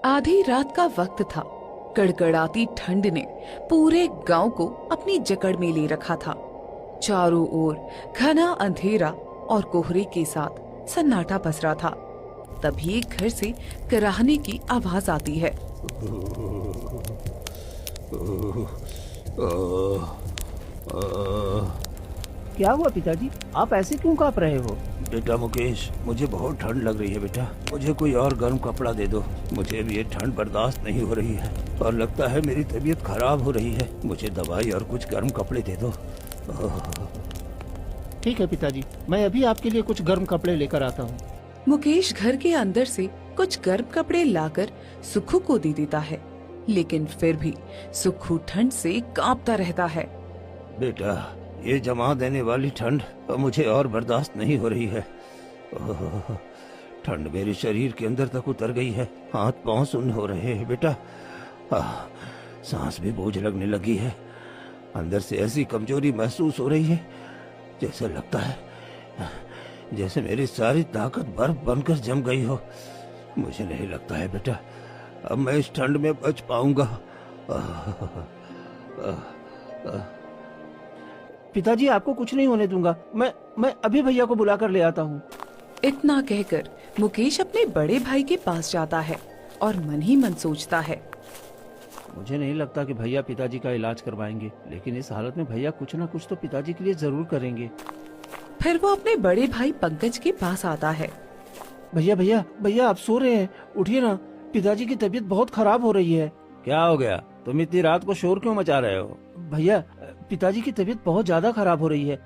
आधी रात का वक्त था। कड़कड़ाती ठंड ने पूरे गांव को अपनी जकड़ में ले रखा था। चारों ओर घना अंधेरा और कोहरे के साथ सन्नाटा पसरा था। तभी एक घर से कराहने की आवाज आती है। क्या हुआ पिताजी, आप ऐसे क्यों कांप रहे हो? बेटा मुकेश, मुझे बहुत ठंड लग रही है बेटा। मुझे कोई और गर्म कपड़ा दे दो। मुझे भी ये ठंड बर्दाश्त नहीं हो रही है और लगता है मेरी तबीयत खराब हो रही है। मुझे दवाई और कुछ गर्म कपड़े दे दो। ठीक है पिताजी, मैं अभी आपके लिए कुछ गर्म कपड़े लेकर आता हूँ। मुकेश घर के अंदर से कुछ गर्म कपड़े लाकर सुखू को दे देता है, लेकिन फिर भी सुखू ठंड से कांपता रहता है। बेटा, ये जमा देने वाली ठंड मुझे और बर्दाश्त नहीं हो रही है। ठंड मेरे शरीर के अंदर तक उतर गई है। हाथ पांव सुन्न हो रहे हैं बेटा। सांस भी बोझ लगने लगी है। अंदर से ऐसी कमजोरी महसूस हो रही है, जैसे लगता है जैसे मेरी सारी ताकत बर्फ बनकर जम गई हो। मुझे नहीं लगता है बेटा अब मैं इस ठंड में बच पाऊंगा। पिताजी, आपको कुछ नहीं होने दूंगा। मैं अभी भैया को बुला कर ले आता हूँ। इतना कहकर मुकेश अपने बड़े भाई के पास जाता है और मन ही मन सोचता है, मुझे नहीं लगता कि भैया पिताजी का इलाज करवाएंगे, लेकिन इस हालत में भैया कुछ न कुछ तो पिताजी के लिए जरूर करेंगे। फिर वो अपने बड़े भाई पंकज के पास आता है। भैया भैया भैया, आप सो रहे हैं? उठिए ना, पिताजी की तबीयत बहुत खराब हो रही है। क्या हो गया? तुम इतनी रात को शोर क्यों मचा रहे हो? भैया, पिताजी की तबीयत बहुत ज्यादा खराब हो रही है।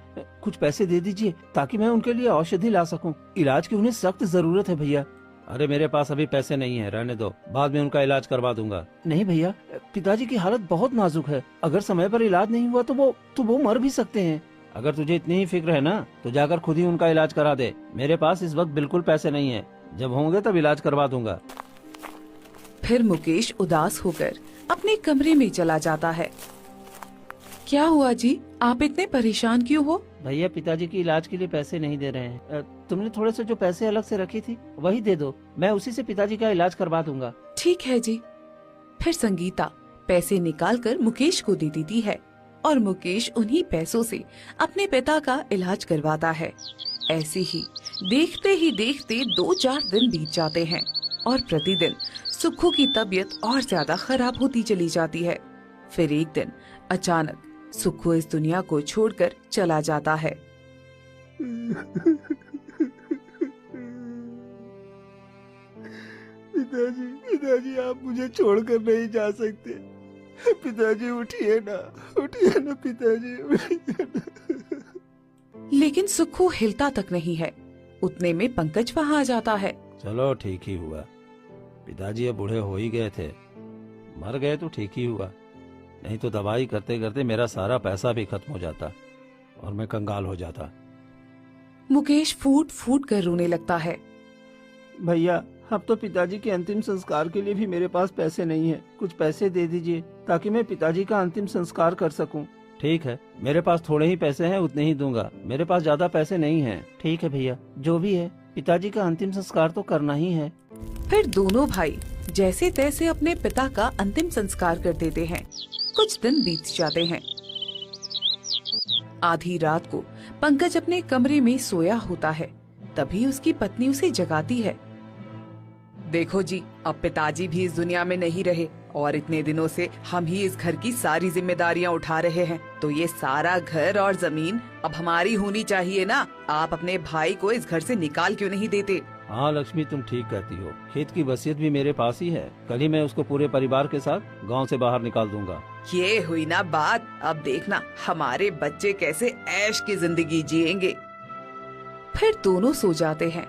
कुछ पैसे दे दीजिए ताकि मैं उनके लिए औषधि ला सकूं। इलाज की उन्हें सख्त जरूरत है भैया। अरे मेरे पास अभी पैसे नहीं है, रहने दो, बाद में उनका इलाज करवा दूंगा। नहीं भैया, पिताजी की हालत बहुत नाजुक है। अगर समय पर इलाज नहीं हुआ तो वो मर भी सकते हैं। अगर तुझे इतनी ही फिक्र है ना तो जाकर खुद ही उनका इलाज करा दे। मेरे पास इस वक्त बिल्कुल पैसे नहीं है, जब होंगे तब इलाज करवा दूंगा। फिर मुकेश उदास होकर अपने कमरे में चला जाता है। क्या हुआ जी, आप इतने परेशान क्यों हो? भैया, पिताजी की इलाज के लिए पैसे नहीं दे रहे हैं। तुमने थोड़े से जो पैसे अलग से रखी थी वही दे दो, मैं उसी से पिताजी का इलाज करवा दूंगा। ठीक है जी। फिर संगीता पैसे निकालकर मुकेश को दे देती है और मुकेश उन्हीं पैसों से अपने पिता का इलाज करवाता है। ऐसे ही देखते ही देखते 2-4 दिन बीत जाते हैं और प्रतिदिन सुखू की तबीयत और ज्यादा खराब होती चली जाती है। फिर एक दिन अचानक सुखू इस दुनिया को छोड़कर चला जाता है। पिताजी, आप मुझे छोड़कर नहीं जा सकते। पिताजी, उठिए ना पिताजी, उठिए ना। लेकिन सुखू हिलता तक नहीं है। उतने में पंकज वहाँ आ जाता है। चलो ठीक ही हुआ, पिताजी अब बूढ़े हो ही गए थे, मर गए तो ठीक ही हुआ, नहीं तो दवाई करते करते मेरा सारा पैसा भी खत्म हो जाता और मैं कंगाल हो जाता। मुकेश फूट फूट कर रोने लगता है। भैया, अब तो पिताजी के अंतिम संस्कार के लिए भी मेरे पास पैसे नहीं है। कुछ पैसे दे दीजिए ताकि मैं पिताजी का अंतिम संस्कार कर सकूं। ठीक है, मेरे पास थोड़े ही पैसे हैं, उतने ही दूंगा, मेरे पास ज्यादा पैसे नहीं हैं। ठीक है भैया, जो भी है, पिताजी का अंतिम संस्कार तो करना ही है। फिर दोनों भाई जैसे तैसे अपने पिता का अंतिम संस्कार कर देते हैं। कुछ दिन बीत जाते हैं। आधी रात को पंकज अपने कमरे में सोया होता है, तभी उसकी पत्नी उसे जगाती है। देखो जी, अब पिताजी भी इस दुनिया में नहीं रहे और इतने दिनों से हम ही इस घर की सारी जिम्मेदारियां उठा रहे हैं, तो ये सारा घर और जमीन अब हमारी होनी चाहिए ना। आप अपने भाई को इस घर से निकाल क्यों नहीं देते? हाँ लक्ष्मी, तुम ठीक कहती हो, खेत की वसीयत भी मेरे पास ही है, कल ही मैं उसको पूरे परिवार के साथ गांव से बाहर निकाल दूंगा। ये हुई ना बात, अब देखना हमारे बच्चे कैसे ऐश की जिंदगी जिएंगे। फिर दोनों सो जाते हैं